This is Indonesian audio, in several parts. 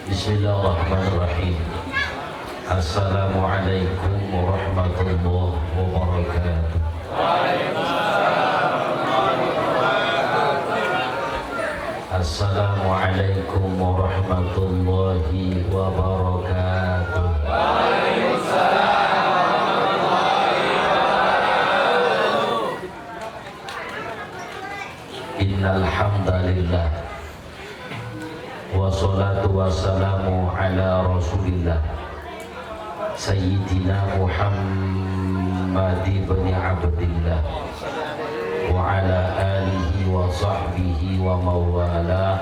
Bismillahirrahmanirrahim. Assalamualaikum warahmatullahi wabarakatuh. Assalamualaikum warahmatullahi wabarakatuh. Innal hamdalillah wassalatu wassalamu ala Rasulillah Sayyidina Muhammad ibn Abdillah wa ala alihi wa sahbihi wa mawala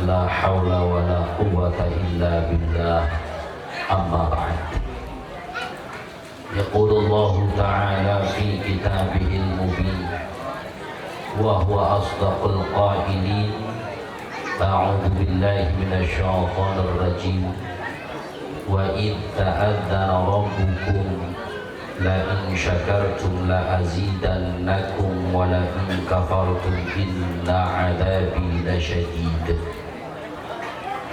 la hawla wa la quwwata illa billah amma ba'd. Yaqulu Allah ta'ala fi kitabihil mubin wa huwa asdaqul qailin. A'udzu billahi minasyaitonir rajim. Wa id ta'adzana rabbukum la in syakartum la azidannakum wa la in kafartum inna 'adzabi lasyadid.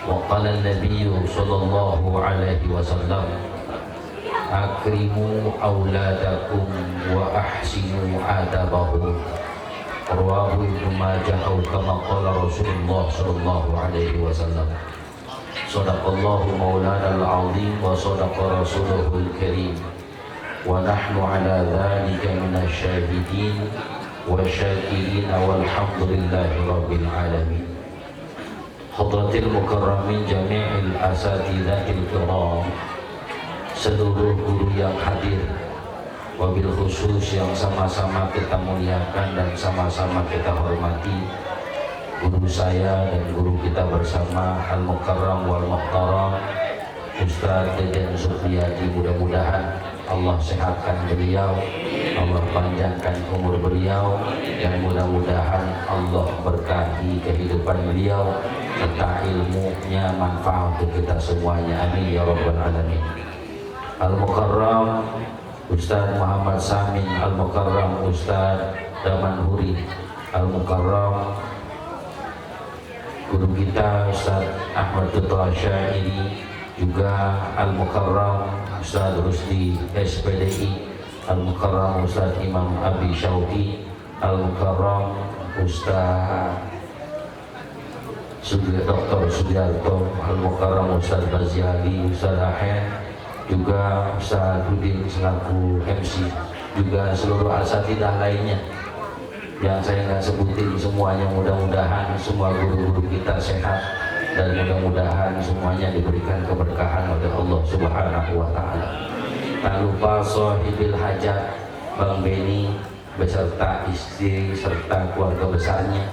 Wa qala an-nabiy sallallahu alaihi wasallam akrimu auladakum wa ahsinu adabahum. Rawahu Ibnu Majah atau kama qala Rasulullah sallallahu alaihi wasallam. Shadaqallahu maulana al-azim wa shadaqa rasuluhul karim. Wa nahnu ala dhalika minasyahidin wa syakirin walhamdulillahi rabbil alamin. Hadratil mukarramin jami'il asatidatil kiram, seluruh guru yang hadir, wabil khusus yang sama-sama kita muliakan dan sama-sama kita hormati, guru saya dan guru kita bersama Al-Mukarram wal Muhtaram Ustaz Dejen Supriyadi. Mudah-mudahan Allah sehatkan beliau, Allah panjangkan umur beliau, dan mudah-mudahan Allah berkahi kehidupan beliau serta ilmunya manfaat untuk kita semuanya, amin ya rabbal alamin. Al-Mukarram Ustaz Muhammad Samin, Al-Mukarram Ustaz Damanhuri, Al-Mukarram guru kita Ustaz Ahmad Tutra Syairi, juga Al-Mukarram Ustaz Rusdi SPDI, Al-Mukarram Ustaz Imam Abi Syauqi, Al-Mukarram Ustaz Dr. Sugiarto, Al-Mukarram Ustaz Baziali, Ustaz Ahen, juga Ustaz Rudin selaku MC, juga seluruh asatidah lainnya yang saya nggak sebutin semuanya. Mudah-mudahan semua guru-guru kita sehat dan mudah-mudahan semuanya diberikan keberkahan oleh Allah Subhanahu wa Ta'ala. Tak lupa sahibil hajat Bang Beni beserta istri serta keluarga besarnya,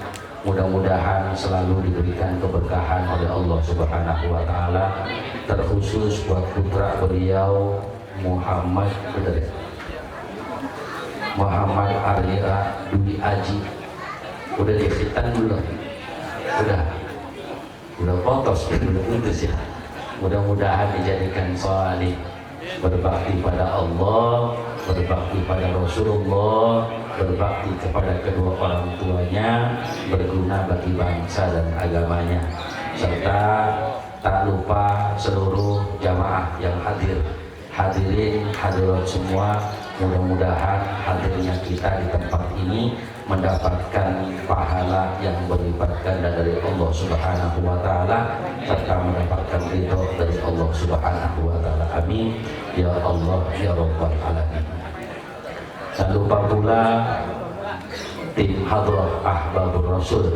mudah-mudahan selalu diberikan keberkahan oleh Allah Subhanahu wa Ta'ala. Terkhusus buat putra beliau Muhammad Arya Dwi Aji. Udah dikhitan belum? Udah potos, udah putus ya. Mudah-mudahan dijadikan salih, berbakti pada Allah, berbakti pada Rasulullah, berbakti kepada kedua orang tuanya, berguna bagi bangsa dan agamanya, serta tak lupa seluruh jamaah yang hadir, hadirin hadirat semua. Mudah-mudahan hadirnya kita di tempat ini mendapatkan pahala yang berlipat ganda dari Allah Subhanahu wa Ta'ala, serta mendapatkan ridho dari Allah Subhanahu wa Ta'ala, amin ya Allah ya rabbal alamin. Tak lupa pula tim Hadrat Ahbabur Rasul,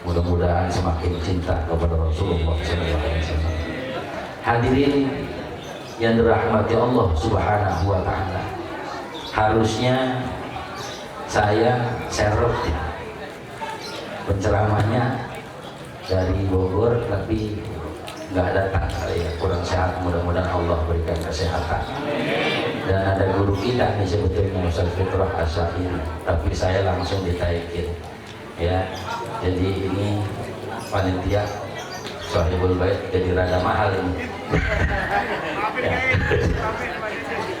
mudah-mudahan semakin cinta kepada Rasulullah SAW. Hadirin yang dirahmati Allah Subhanahu wa Ta'ala, harusnya saya serep ya penceramahnya dari Bogor, tapi nggak datang, ya kurang sehat. Mudah-mudahan Allah berikan kesehatan. Dan ada guru kita nih sebetulnya Ustaz Fitrah Asy'ari, tapi saya langsung ditaikin ya. Jadi ini panitia Sohibul Bait jadi rada mahal ini ya.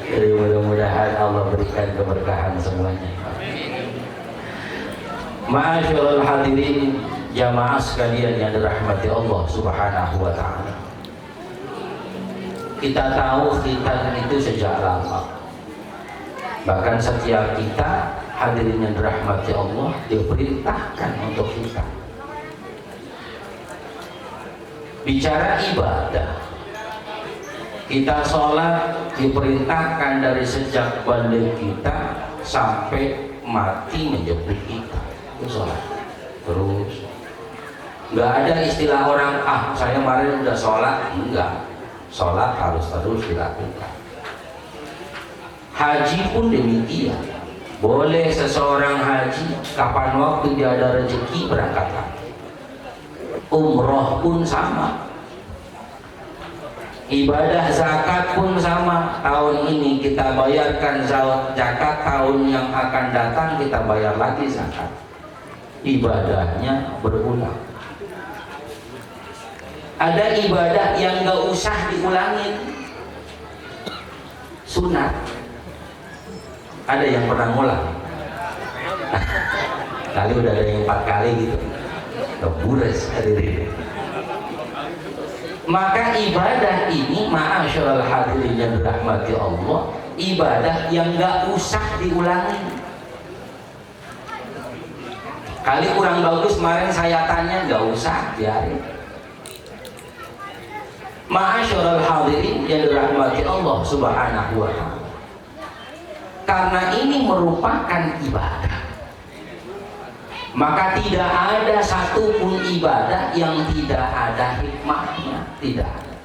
Jadi mudah-mudahan Allah berikan keberkahan semuanya. Ma'asyiral hadirin Jamaah sekalian yang dirahmati Allah Subhanahu wa taala. Kita tahu khitan itu sejak lama. Bahkan setiap kita hadirin yang dirahmati Allah diperintahkan untuk khitan. Bicara ibadah, kita sholat diperintahkan dari sejak balik kita sampai mati menjemput kita. Itu sholat terus. Nggak ada istilah orang, saya kemarin udah sholat. Enggak, sholat harus terus dilakukan. Haji pun demikian. Boleh seseorang haji kapan waktu dia ada rezeki berangkat lagi. Umroh pun sama. Ibadah zakat pun sama. Tahun ini kita bayarkan zakat, tahun yang akan datang kita bayar lagi zakat. Ibadahnya berulang. Ada ibadah yang gak usah diulangin, sunat. Ada yang pernah ngulang? Kali udah ada yang 4 kali gitu. Kebures hadirin. Maka ibadah ini, ma'asyiral hadirin yang dirahmati Allah, ibadah yang gak usah diulangi. Kali kurang bagus kemarin saya tanya, gak usah, biarin. Ma'asyiral hadirin yang dirahmati Allah Subhanahu wa ta'ala. Karena ini merupakan ibadah, maka tidak ada satupun ibadah yang tidak ada hikmahnya. Tidak ada.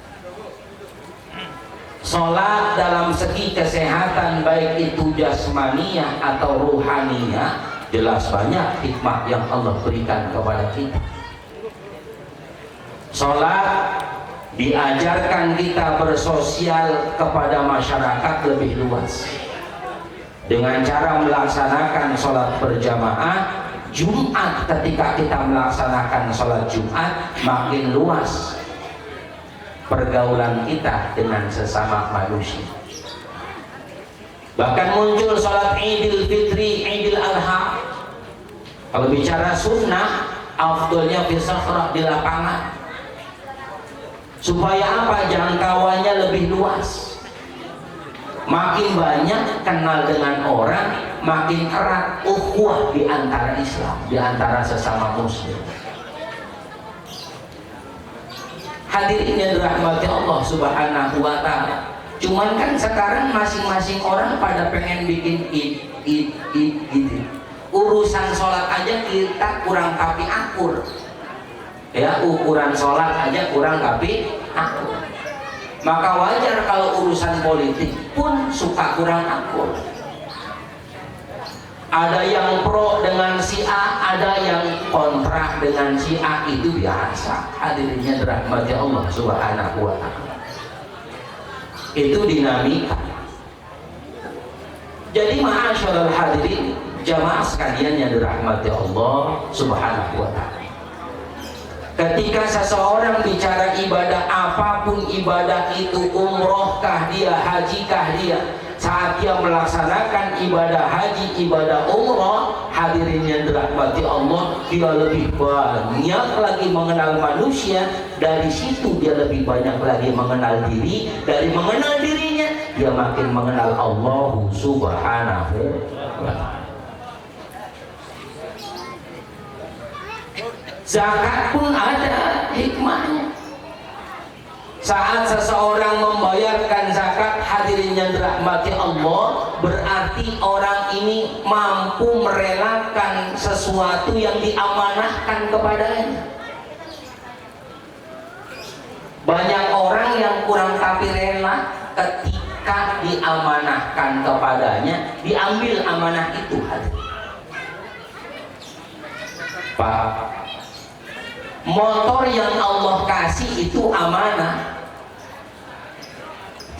Sholat dalam segi kesehatan, baik itu jasmaniyah atau ruhaniyah, jelas banyak hikmah yang Allah berikan kepada kita. Sholat diajarkan kita bersosial kepada masyarakat lebih luas dengan cara melaksanakan sholat berjamaah. Jumat, ketika kita melaksanakan sholat Jumat, makin luas pergaulan kita dengan sesama manusia. Bahkan muncul sholat Idul Fitri, Idul Adha. Kalau bicara sunnah, afdolnya fisakhrah, di lapangan. Supaya apa? Jangkauannya lebih luas. Makin banyak kenal dengan orang, makin erat ukhuwah di antara Islam, di antara sesama muslim. Hadirin yang dirahmati Allah Subhanahu wa ta'ala. Cuman kan sekarang masing-masing orang pada pengen bikin id gitu. Urusan sholat aja kita kurang tapi akur. Ya, ukuran sholat aja kurang tapi akur. Maka wajar kalau urusan politik pun suka kurang akur. Ada yang pro dengan si A, ada yang kontra dengan si A, itu biasa. Hadirinnya dirahmati Allah Subhanahu wa ta'ala. Itu dinamika. Jadi ma'asyiral hadirin, jamaah sekalian yang dirahmati Allah Subhanahu wa ta'ala. Ketika seseorang bicara ibadah, apapun ibadah itu, umrohkah dia, hajikah dia, saat dia melaksanakan ibadah haji, ibadah umroh, hadirin yang dirahmati Allah, dia lebih banyak lagi mengenal manusia. Dari situ dia lebih banyak lagi mengenal diri. Dari mengenal dirinya, dia makin mengenal Allah Subhanahu wa ta'ala. Zakat pun ada hikmahnya. Saat seseorang membayarkan zakat, hadirin yang dirahmati Allah, berarti orang ini mampu merelakan sesuatu yang diamanahkan kepadanya. Banyak orang yang kurang tapi rela ketika diamanahkan kepadanya, diambil amanah itu. Pak, motor yang Allah kasih itu amanah.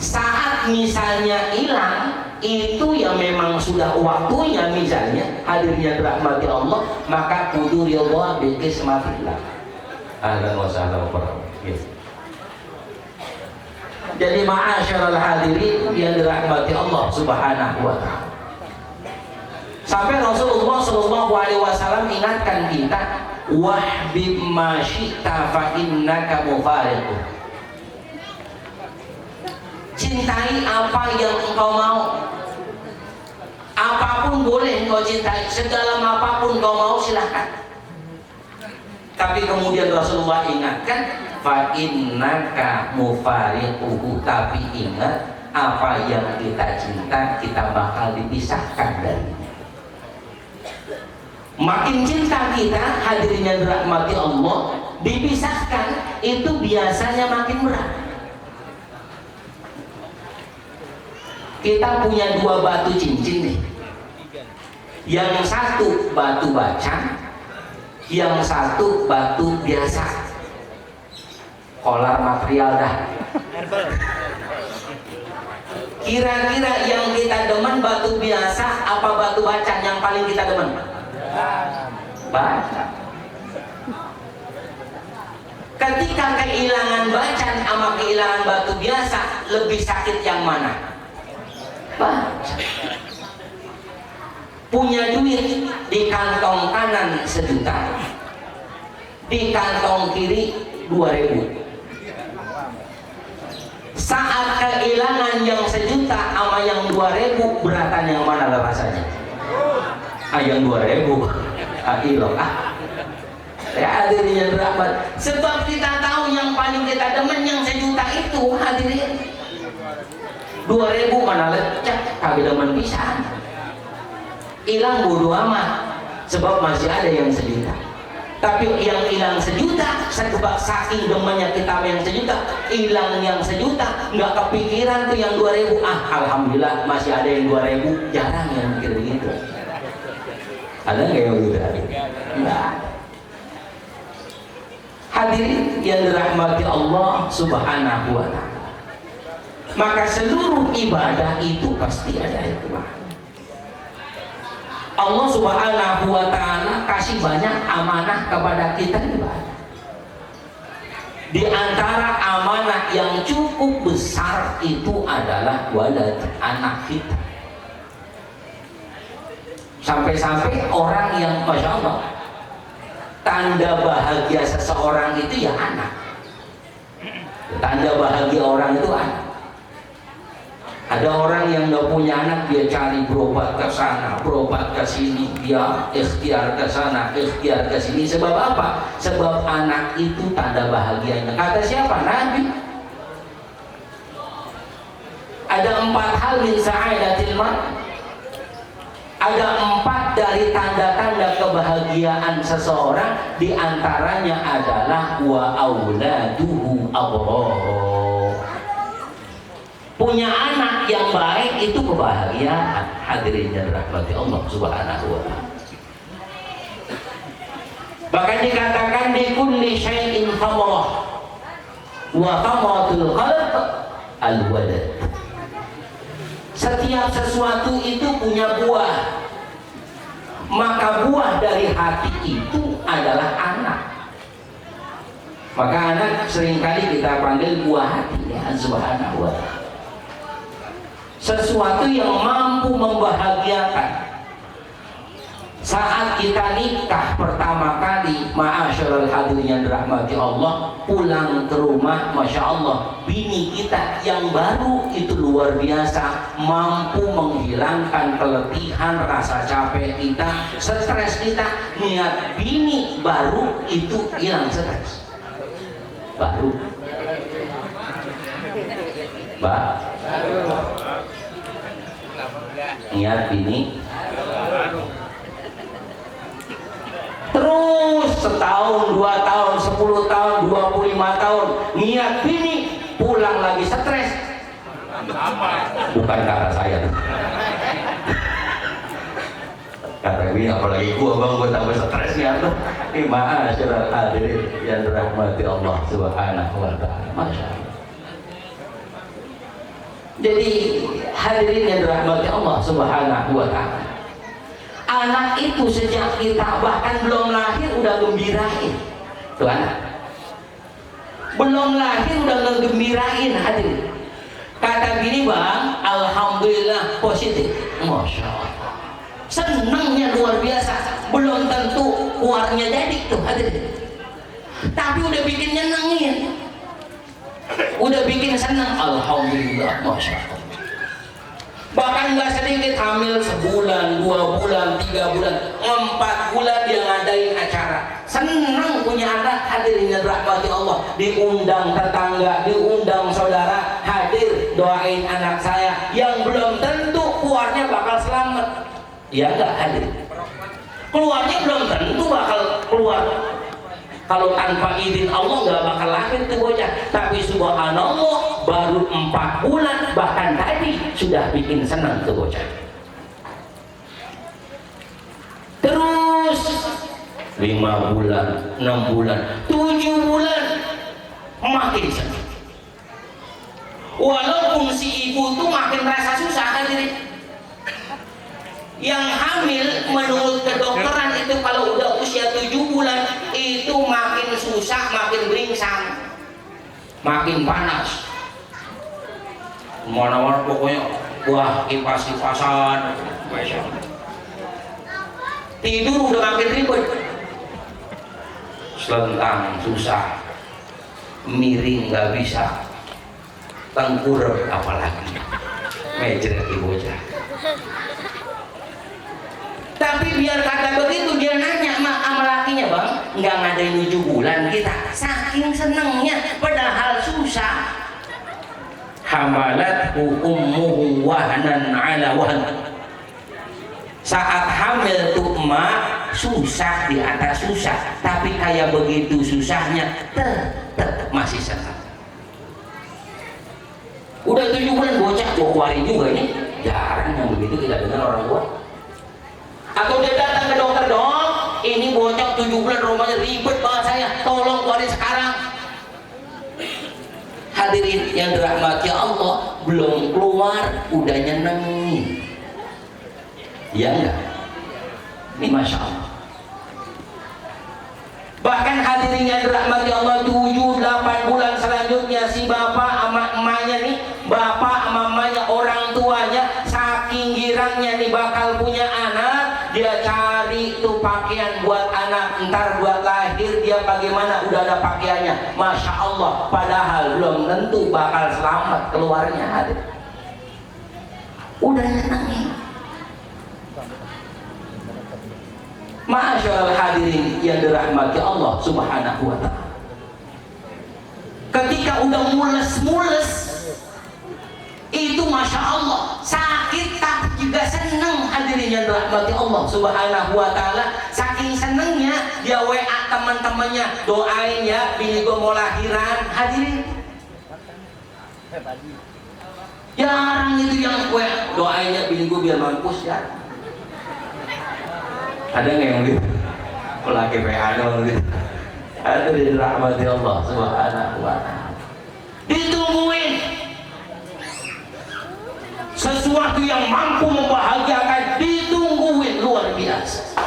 Saat misalnya hilang, itu ya memang sudah waktunya, misalnya hadirnya rahmati Allah, maka kudu ridha bi qismatillah. Ahlan wa sahlan warahmatullahi. Jadi ma'asyiral hadirin yang dirahmati Allah Subhanahu wa ta'ala. Sampai Rasulullah sallallahu alaihi wasallam ingatkan kita, wahbib ma syi'ta fa innaka mufariquh. Cintai apa yang engkau mau. Apapun boleh engkau cintai, segala apapun engkau mau silahkan. Tapi kemudian Rasulullah ingatkan, fa innaka mufariquhu, tapi ingat apa yang kita cinta kita bakal dipisahkan darinya. Makin cinta kita, hadirin yang dirahmati Allah, dipisahkan itu biasanya makin berat. Kita punya dua batu cincin nih. Yang satu batu bacang, yang satu batu biasa. Kolar material dah. Kira-kira yang kita demen batu biasa apa batu bacang yang paling kita demen? Bacang. Ketika kehilangan bacang sama kehilangan batu biasa, lebih sakit yang mana? Bacang. Punya duit di kantong kanan 1 juta, di kantong kiri 2.000. Saat kehilangan yang 1 juta sama yang 2.000, beratan yang mana lah rasanya? Yang 2.000. Ilok ya hadirin yang berahmat. Sebab kita tahu yang paling kita demen yang 1 juta itu, hadirin. 2.000 mana lecak, kagak demen pisan. Hilang bodo amat, sebab masih ada yang 1 juta. Tapi yang hilang 1 juta, sebab saking demennya kita yang 1 juta, hilang yang 1 juta, nggak kepikiran tuh yang 2.000. Alhamdulillah masih ada yang 2.000. Jarang yang mikir begitu. Ada nggak yang begitu? Nggak. Hadirin yang dirahmati Allah Subhanahu wa Ta'ala, maka seluruh ibadah itu pasti ada hikmah. Allah Subhanahu wa Ta'ala kasih banyak amanah kepada kita ibadah. Di antara amanah yang cukup besar itu adalah walad, anak kita. Sampai-sampai orang yang Masya Allah, tanda bahagia seseorang itu ya anak. Tanda bahagia orang itu anak. Ada orang yang nggak punya anak, dia cari berobat ke sana, berobat ke sini, dia ikhtiar ke sana, ikhtiar ke sini. Sebab apa? Sebab anak itu tanda bahagianya. Kata siapa? Nabi. Ada 4 hal min sa'adatil mar'. Ada 4 dari tanda-tanda kebahagiaan seseorang. Di antaranya adalah wa auladuhu abrar. Punya anak yang baik itu kebahagiaan. Hadirin yang dirahmati Allah Subhanahu wa Ta'ala. Bahkan dikatakan di kulli syai'in thamarah wa thamaratul qalb al-walad. Setiap sesuatu itu punya buah, maka buah dari hati itu adalah anak. Maka anak seringkali kita panggil buah hati, ya Subhanahu wa Ta'ala. Sesuatu yang mampu membahagiakan. Saat kita nikah pertama kali, ma'asyiral hadirin yang dirahmati Allah, pulang ke rumah, Masya Allah, bini kita yang baru itu luar biasa, mampu menghilangkan keletihan, rasa capek kita, stres kita. Niat bini baru itu hilang stres. Baru. Niat bini terus setahun, 2 tahun, 10 tahun, 25 tahun niat bini, pulang lagi stres. Bukan kata saya, kata bini, apalagi gua tambah stres nih atuh. Ma'asyiral hadirin yang dirahmati Allah Subhanahu wa Ta'ala. Masya Allah. Jadi hadirin yang dirahmati Allah Subhanahu wa Ta'ala, anak itu sejak kita bahkan belum lahir udah gembirain tuh anak. Belum lahir udah ngegembirain, hadirin. Kata bini, bang, alhamdulillah positif, Masya Allah. Senangnya luar biasa. belum tentu keluarnya jadi tuh hadirin, tapi udah bikin nyenengin, udah bikin senang. Alhamdulillah, masya Allah. Bahkan nggak sedikit hamil sebulan, 2 bulan, 3 bulan, 4 bulan dia ngadain acara, senang punya anak. Hadirin yang dirahmati Allah, diundang tetangga, diundang saudara, hadir doain anak saya yang belum tentu keluarnya bakal selamat. Ya enggak hadir, keluarnya belum tentu bakal keluar. Kalau tanpa izin Allah nggak bakal lahir tuh bocah. Tapi subhanallah baru 4 bulan bahkan tadi sudah bikin senang tuh bocah. Terus 5 bulan, 6 bulan, 7 bulan makin senang. Walaupun si ibu tuh makin rasa susah hadirin. Yang hamil menurut kedokteran itu kalau udah usia 7 bulan itu makin susah, makin beringsang, makin panas. Mana-mana pokoknya wah kipas-kipasan, tidur udah makin ribet, selentang susah, miring nggak bisa, tengkurap apalagi, mejer bocah. Tapi biar kata begitu dia nanya sama lakinya, bang nggak ngadain 7 bulan kita, saking senengnya padahal susah. Hamalat ummuhu wahnan ala wahn. Saat hamil tuh emak susah di atas susah, tapi kayak begitu susahnya tetap masih senang. Udah 7 bulan bocah keluarin juga ini, jarang yang begitu kita dengar orang tua. Atau dia datang ke dokter, dong ini bocah 7 bulan rumahnya ribet banget saya, tolong keluarin sekarang. Hadirin yang dirahmati Allah, belum keluar udah nyenengin, ya enggak? Ini masya Allah. Bahkan hadirin yang dirahmati Allah, 7-8 bulan selanjutnya si bapak sama emaknya nih, bapak sama emaknya, orang tuanya saking girangnya nih bakal punya anak, dia cari tuh pakaian buat anak, ntar buat lahir dia bagaimana udah ada pakaiannya, masya Allah. Padahal belum tentu bakal selamat keluarnya, hadir. Udah nyenengin. Masyaallah hadirin yang dirahmati Allah subhanahu wa ta'ala, ketika udah mules-mules itu masya Allah sakit tapi juga seneng. Hadirin yang dirahmati Allah subhanahu wa ta'ala, saking senengnya dia WA teman-temannya, doain ya bini gue mau lahiran. Hadirin jarang itu yang WA, doain ya bini gue biar mampus ya. Ada nggak yang gitu? Laki PA dong gitu. Ada di rahmati Allah subhanahu wa ta'ala. Ditungguin sesuatu yang mampu membahagiakan, ditungguin luar biasa.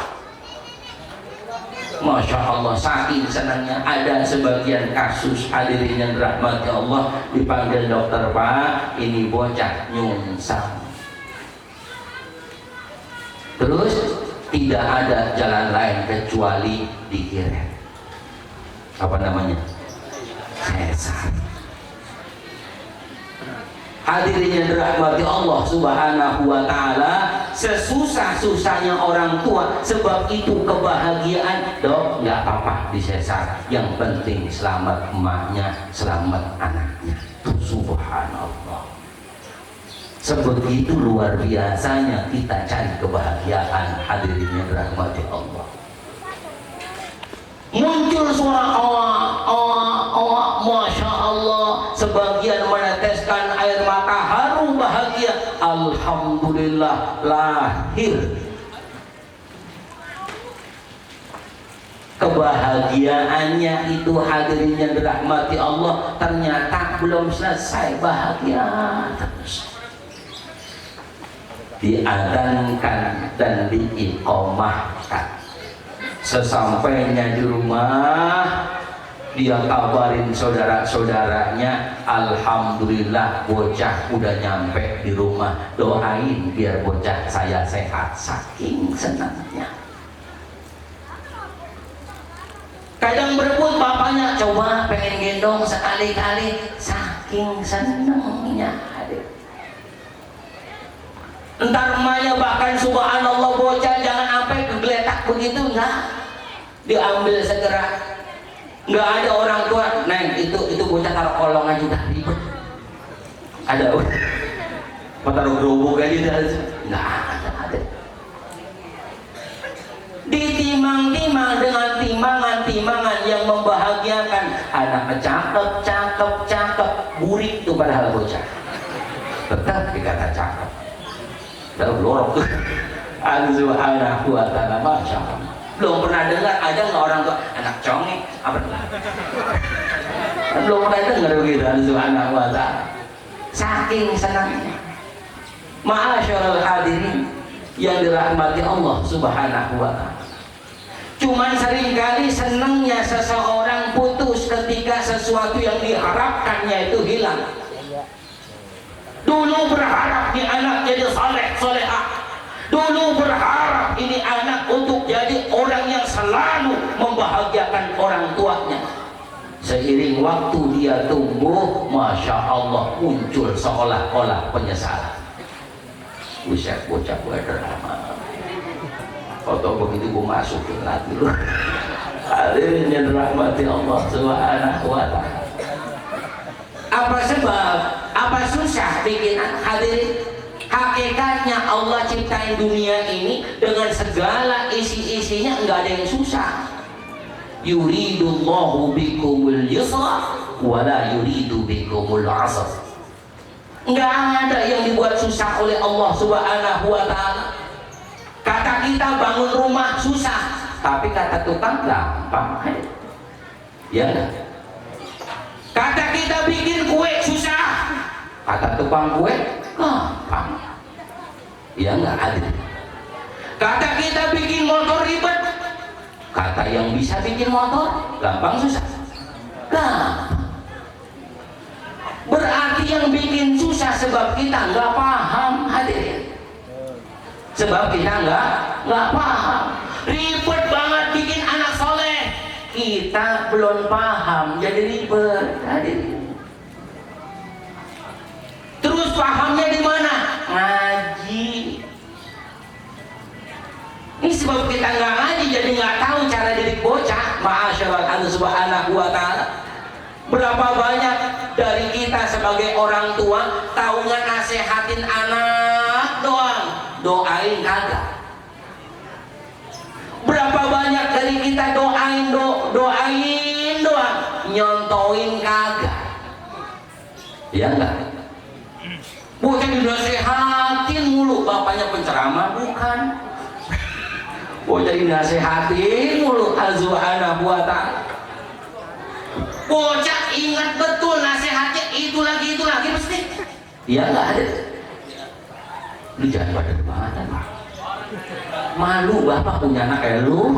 Masya Allah, saking senangnya. Ada sebagian kasus hadirin yang dirahmati Allah, dipanggil dokter, Pak ini bocah nyungsang. Terus tidak ada jalan lain kecuali dikirim apa namanya, sesar. Hadirin yang dirahmati Allah subhanahu wa ta'ala, sesusah-susahnya orang tua, sebab itu kebahagiaan, dok nggak apa-apa disesar, yang penting selamat emaknya, selamat anaknya. Subhanallah. Sebegitu luar biasanya kita cari kebahagiaan, hadirin yang dirahmati Allah. Muncul suara awak, masya Allah, sebagian meneteskan air mata haru bahagia, alhamdulillah lahir. Kebahagiaannya itu hadirin yang dirahmati Allah, ternyata belum selesai bahagia terus. Diadzankan dan diiqomahkan. Sesampainya di rumah, dia kabarin saudara-saudaranya, alhamdulillah bocah udah nyampe di rumah, doain biar bocah saya sehat. Saking senangnya. sedang berebut bapaknya, coba pengen gendong sekali-kali, saking senengnya hadir. Entar emaknya bahkan subhanallah bocah jangan sampai kegeletak begitu, enggak, diambil segera. Enggak ada orang tua, neng itu bocah taruh kolong aja dah ribet. Ada taruh gerobok aja dah, enggak ada. Ditimang-timang dengan timangan-timangan yang membahagiakan. Anak cakep, burik tuh padahal bocah. Tetap dikata cakep. Dah lorok tuh. Subhanahu wa ta'ala, masya Allah. Belum pernah dengar ada nggak orang tua anak congek apa? Belum pernah dengar begitu. Subhanahu wa ta'ala. Saking senangnya. Ma'asyarul hadirin yang dirahmati Allah Subhanahu wa ta'ala. Cuman seringkali senangnya seseorang putus ketika sesuatu yang diharapkannya itu hilang. Dulu berharap ini anak jadi saleh solehah, dulu berharap ini anak untuk jadi orang yang selalu membahagiakan orang tuanya. Seiring waktu dia tumbuh, masya Allah muncul seolah-olah penyesalan. Buset bocah gue drama. Foto begitu gue masukin lagi loh. Hadirin yang dirahmati Allah Subhanahu wa ta'ala. Apa sebab? Apa susah bikin hadirin? Hakikatnya Allah ciptain dunia ini dengan segala isi-isinya, enggak ada yang susah. Yuridullahu bikumul yusra wa la yuridu bikumul asr. Enggak ada yang dibuat susah oleh Allah Subhanahu wa ta'ala. Kata kita bangun rumah susah, tapi kata tukang gampang. Ya enggak? Kata kita bikin kue susah, kata tukang kue gampang. Ya enggak ada. Kata kita bikin motor ribet, kata yang bisa bikin motor gampang susah gampang. Berarti yang bikin susah sebab kita nggak paham hadirin. Sebab kita nggak paham. Ribet banget bikin anak soleh, kita belum paham jadi ribet hadirin. Terus pahamnya di mana? Ngaji. Ini sebab kita nggak ngaji jadi nggak tahu cara didik bocah. Ma'asyarul subhanahu wa ta'ala. Berapa banyak dari kita sebagai orang tua taunya nasehatin anak doang, doain kagak. Berapa banyak dari kita doain doang, nyontoin kagak. Ya enggak? Bocah dinasehatin mulu, bapaknya penceramah bukan. Bocah dinasehatin mulu, subhanahu wa ta'ala. Bocah ingat betul nasihatnya itu lagi pasti. Iya nggak ada. Lu jangan pada banget. Malu bapak punya anak kayak lu.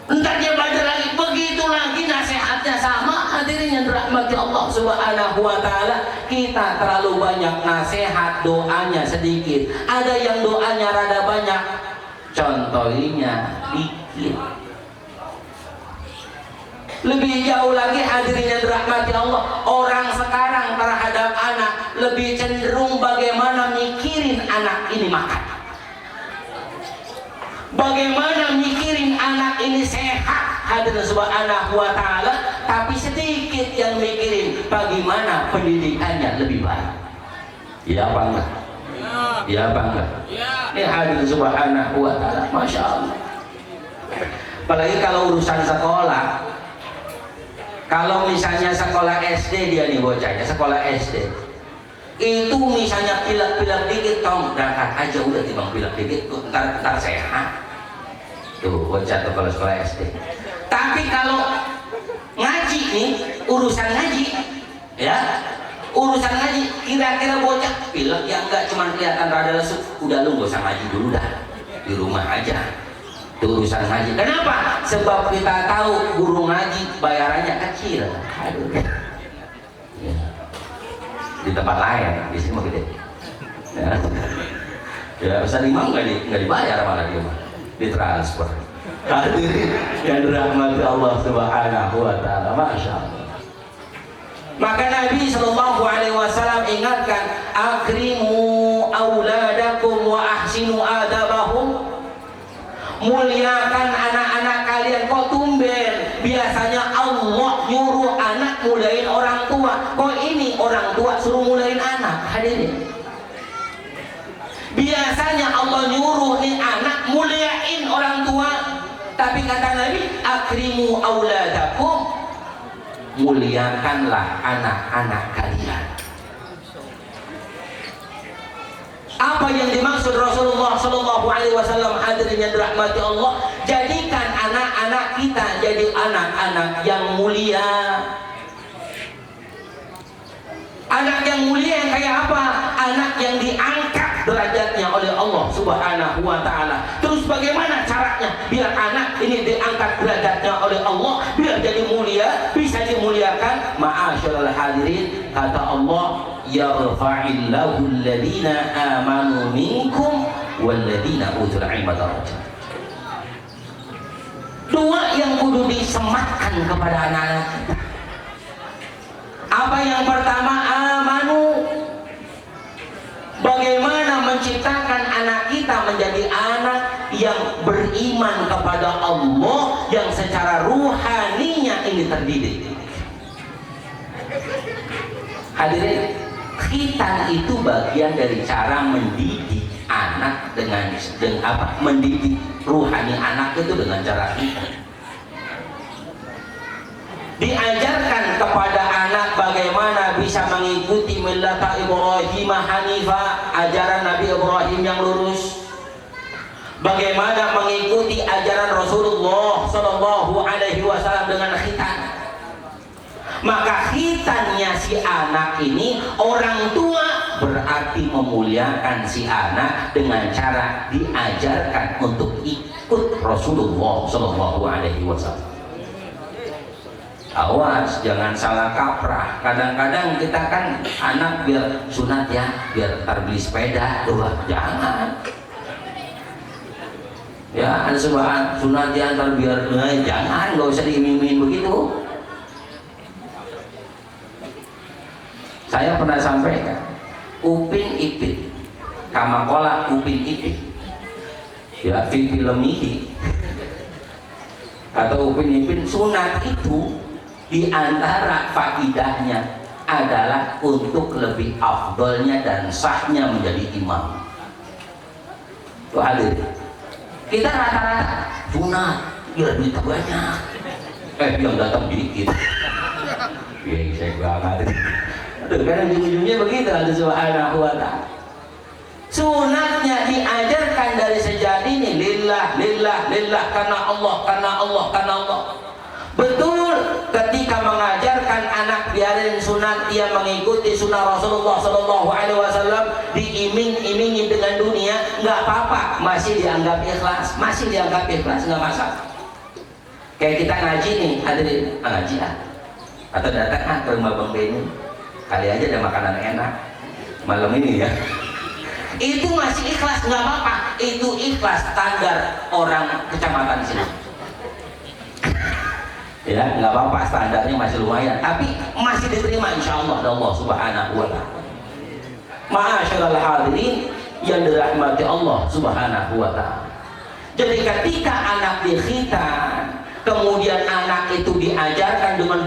Entar dia belajar lagi, begitu lagi nasihatnya sama. Hadirin yang dirahmati Allah Subhanahu wa ta'ala. Kita terlalu banyak nasihat, doanya sedikit. Ada yang doanya rada banyak, contohnya dikit. Lebih jauh lagi hadirin yang dirahmati Allah, orang sekarang terhadap anak lebih cenderung bagaimana mikirin anak ini makan, bagaimana mikirin anak ini sehat hadirin subhanahu wa ta'ala, tapi sedikit yang mikirin bagaimana pendidikannya lebih baik. Ya apa enggak? Ya apa enggak? Ini hadirin subhanahu wa ta'ala, masya Allah. Apalagi kalau urusan sekolah. Kalau misalnya sekolah SD dia nih bocahnya, sekolah SD itu misalnya pilek-pilek dikit, tong berangkat aja udah timbang pilek dikit, ntar sehat. Tuh bocah tuh kalau sekolah SD. Tapi kalau ngaji nih, urusan ngaji, ya urusan ngaji, kira-kira bocah pilek ya enggak cuma kelihatan rada lesu, udah lu gak usah ngaji dulu dah, di rumah aja. Itu urusan ngaji. Kenapa? Sebab kita tahu guru ngaji bayarannya kecil. Aduh. Ya. Di tempat lain, di sini mah gede. Ya, Ustaz Imam nggak dibayar malah dia mah, ditransfer. Hadirin yang dirahmati Allah Subhanahu wa taala, Masya Allah. Maka Nabi sallallahu alaihi wasallam ingatkan, akrimu auladakum wa ahsinu adabahum. Muliakan anak-anak kalian. Kok tumben biasanya Allah nyuruh anak mulain orang tua, kok ini orang tua suruh mulain anak? Hadirin, biasanya Allah nyuruh nih anak muliain orang tua, tapi kata Nabi, akrimu auladakum, muliakanlah anak-anak kalian. Apa yang dimaksud Rasulullah Sallallahu Alaihi Wasallam? Hadirin yang dirahmati Allah, jadikan anak-anak kita jadi anak-anak yang mulia. Anak yang mulia yang kayak apa? Anak yang diangkat derajatnya oleh Allah Subhanahu wa taala. Terus bagaimana caranya biar anak ini diangkat derajatnya oleh Allah, biar jadi mulia, bisa dimuliakan? Ma'asyiral hadirin, kata Allah, yarfa'illahu alladhina amanu minkum walladhina utul ilma darajat. Dua yang kudu disematkan kepada anak-anak kita. Apa yang pertama? Amanu. Bagaimana menciptakan anak kita menjadi anak yang beriman kepada Allah, yang secara ruhaninya ini terdidik. Hadirin, khitan itu bagian dari cara mendidik anak dengan apa? Mendidik ruhani anak itu dengan cara khitan. Diajarkan kepada anak bagaimana bisa mengikuti millata Ibrahim Hanifah, ajaran Nabi Ibrahim yang lurus. Bagaimana mengikuti ajaran Rasulullah Sallallahu Alaihi Wasallam dengan khitan. Maka khitannya si anak ini, orang tua berarti memuliakan si anak dengan cara diajarkan untuk ikut Rasulullah Sallallahu Alaihi Wasallam. Awas, jangan salah kaprah. Kadang-kadang kita kan anak biar sunat ya, biar ntar beli sepeda, jangan. Ya, ada sebuah sunat ya, ntar biar jangan, nggak usah diiming-iming begitu. Saya pernah sampaikan, Upin Ipin, kamakola Upin Ipin, ya film ini, atau Upin Ipin, sunat itu di antara faidahnya adalah untuk lebih afdolnya dan sahnya menjadi imam. Tuh hadir. Kita rata-rata sunat biar duit banyak. Yang datang dikit. Iya, saya banget. Aduh, kan ujung-ujungnya begitu. Ada Subhanahu wa ta'ala. Sunatnya diajarkan dari sejak ini, lillah, lillah, lillah, karena Allah, karena Allah, karena Allah. Betul, ketika mengajarkan anak biarin sunat, dia mengikuti sunnah Rasulullah Sallallahu Alaihi Wasallam, diiming-imingi dengan dunia, nggak apa-apa, masih dianggap ikhlas, nggak masalah. Kayak kita ngaji nih, hadirin, ngaji lah, atau datang ke rumah Bang Beni, kali aja ada makanan enak malam ini ya. Itu masih ikhlas, nggak apa-apa, itu ikhlas standar orang kecamatan sini. Ya, nggak apa-apa, standarnya masih lumayan, tapi masih diterima insya Allah oleh Allah Subhanahu wa ta'ala. Ma'asyiral hadirin yang dirahmati Allah Subhanahu wa ta'ala. Jadi ketika anak dikhitan, kemudian anak itu diajarkan dengan